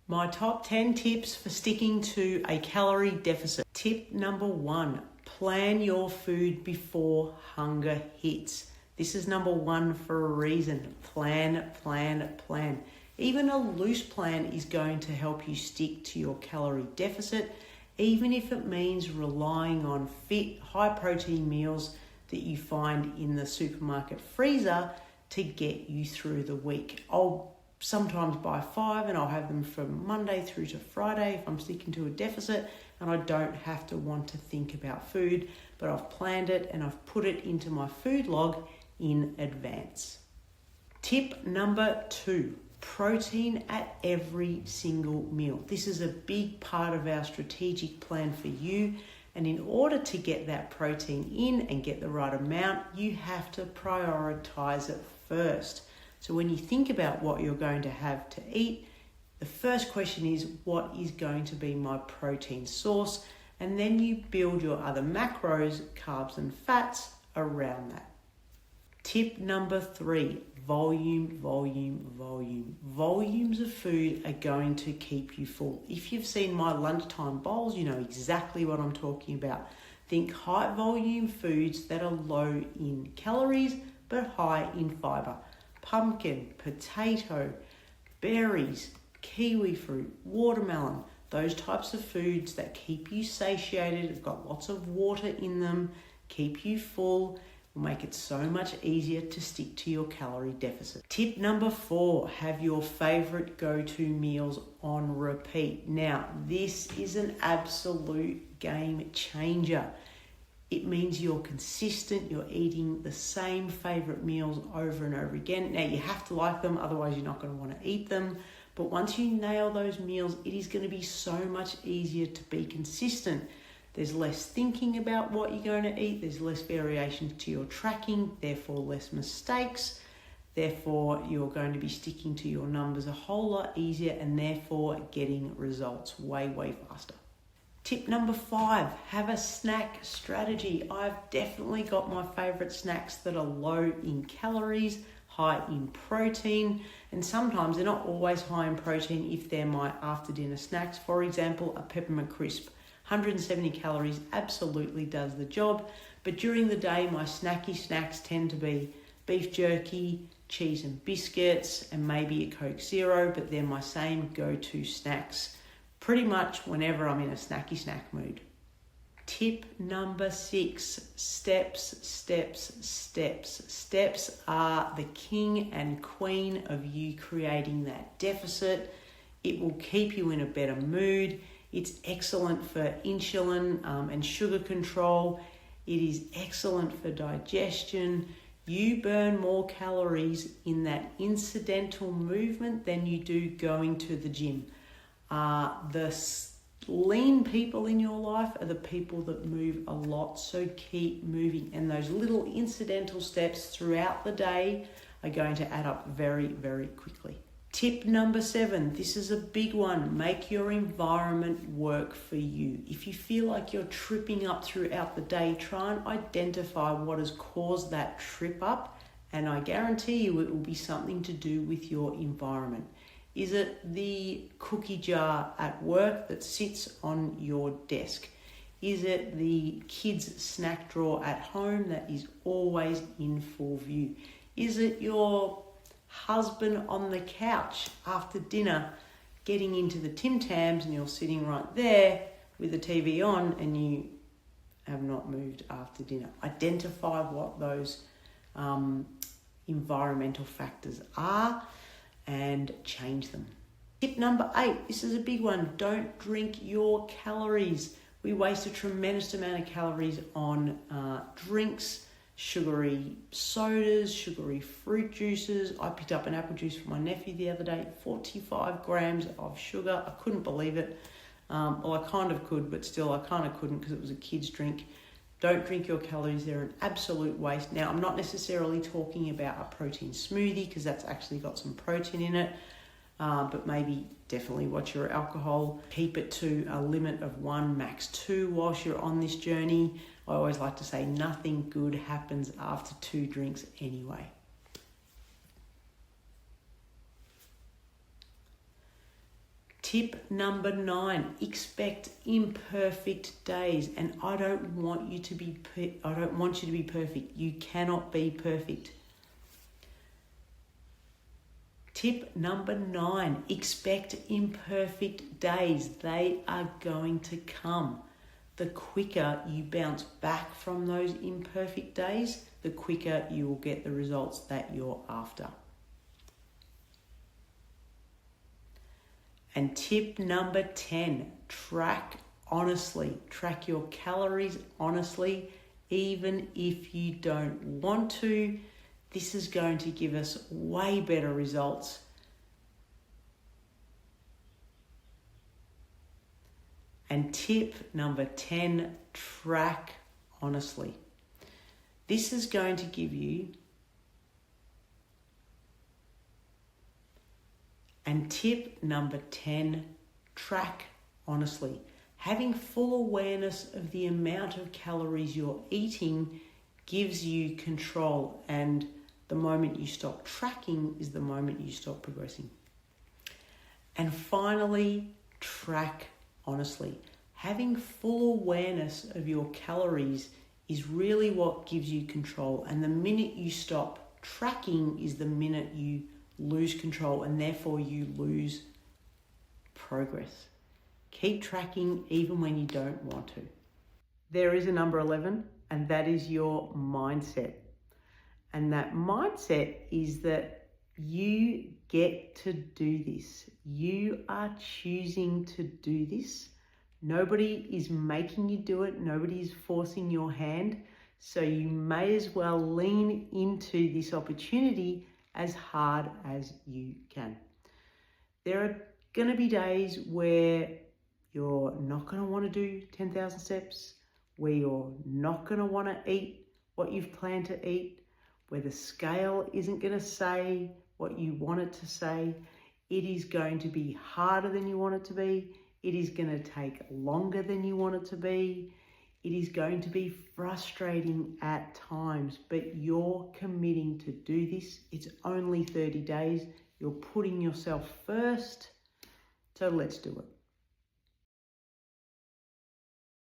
My top 10 tips for sticking to a calorie deficit. Tip number 1, plan your food before hunger hits. This is number 1 for a reason. Plan. Even a loose plan is going to help you stick to your calorie deficit, even if it means relying on fit, high protein meals that you find in the supermarket freezer to get you through the week. I'll sometimes buy 5 and I'll have them from Monday through to Friday if I'm sticking to a deficit and I don't have to want to think about food, but I've planned it and I've put it into my food log in advance. Tip number 2, protein at every single meal. This is a big part of our strategic plan for you, and in order to get that protein in and get the right amount, you have to prioritize it first. So when you think about what you're going to have to eat, the first question is, what is going to be my protein source? And then you build your other macros, carbs and fats around that. Tip number 3, volume. Volumes of food are going to keep you full. If you've seen my lunchtime bowls, you know exactly what I'm talking about. Think high volume foods that are low in calories but high in fiber. Pumpkin, potato, berries, kiwi fruit, watermelon, those types of foods that keep you satiated, have got lots of water in them, keep you full, will make it so much easier to stick to your calorie deficit. Tip number 4, have your favorite go-to meals on repeat. Now, this is an absolute game changer. It means you're consistent, you're eating the same favorite meals over and over again. Now, you have to like them, otherwise you're not going to want to eat them. But once you nail those meals, it is going to be so much easier to be consistent. There's less thinking about what you're going to eat. There's less variation to your tracking, therefore less mistakes. Therefore, you're going to be sticking to your numbers a whole lot easier and therefore getting results way faster. Tip number 5, have a snack strategy. I've definitely got my favorite snacks that are low in calories, high in protein, and sometimes they're not always high in protein if they're my after dinner snacks. For example, a peppermint crisp, 170 calories, absolutely does the job. But during the day, my snacky snacks tend to be beef jerky, cheese and biscuits, and maybe a Coke Zero, but they're my same go-to snacks pretty much whenever I'm in a snacky snack mood. Tip number 6, steps. Steps are the king and queen of you creating that deficit. It will keep you in a better mood. It's excellent for insulin and sugar control. It is excellent for digestion. You burn more calories in that incidental movement than you do going to the gym. The lean people in your life are the people that move a lot, so keep moving. And those little incidental steps throughout the day are going to add up very quickly. Tip number 7, this is a big one. Make your environment work for you. If you feel like you're tripping up throughout the day, try and identify what has caused that trip up, and I guarantee you it will be something to do with your environment. Is it the cookie jar at work that sits on your desk? Is it the kids' snack drawer at home that is always in full view? Is it your husband on the couch after dinner getting into the Tim Tams and you're sitting right there with the TV on and you have not moved after dinner? Identify what those environmental factors are and change them. Tip number 8, this is a big one. Don't drink your calories. We waste a tremendous amount of calories on drinks, sugary sodas, sugary fruit juices. I picked up an apple juice for my nephew the other day, 45 grams of sugar. I couldn't believe it. Well, I kind of could, but still I kind of couldn't because it was a kid's drink. Don't drink your calories. They're an absolute waste. Now, I'm not necessarily talking about a protein smoothie because that's actually got some protein in it, but maybe definitely watch your alcohol. Keep it to a limit of 1, max 2 whilst you're on this journey. I always like to say nothing good happens after 2 drinks anyway. Tip number 9, expect imperfect days. And I don't want you to be perfect. You cannot be perfect. Tip number 9, expect imperfect days. They are going to come. The quicker you bounce back from those imperfect days, the quicker you will get the results that you're after. And tip number 10, track honestly. Track your calories honestly, even if you don't want to. This is going to give us way better results. And tip number 10, track honestly. This is going to give you. And tip number 10, track honestly. Having full awareness of the amount of calories you're eating gives you control, and the moment you stop tracking is the moment you stop progressing. And finally, track honestly. Having full awareness of your calories is really what gives you control, and the minute you stop tracking is the minute you lose control, and therefore you lose progress. Keep tracking even when you don't want to. There is a number 11, and that is your mindset. And that mindset is that you get to do this. You are choosing to do this. Nobody is making you do it. Nobody is forcing your hand. So you may as well lean into this opportunity as hard as you can. There are going to be days where you're not going to want to do 10,000 steps, where you're not going to want to eat what you've planned to eat, where the scale isn't going to say what you want it to say. It is going to be harder than you want it to be. It is going to take longer than you want it to be. It is going to be frustrating at times, but you're committing to do this. It's only 30 days. You're putting yourself first. So let's do it.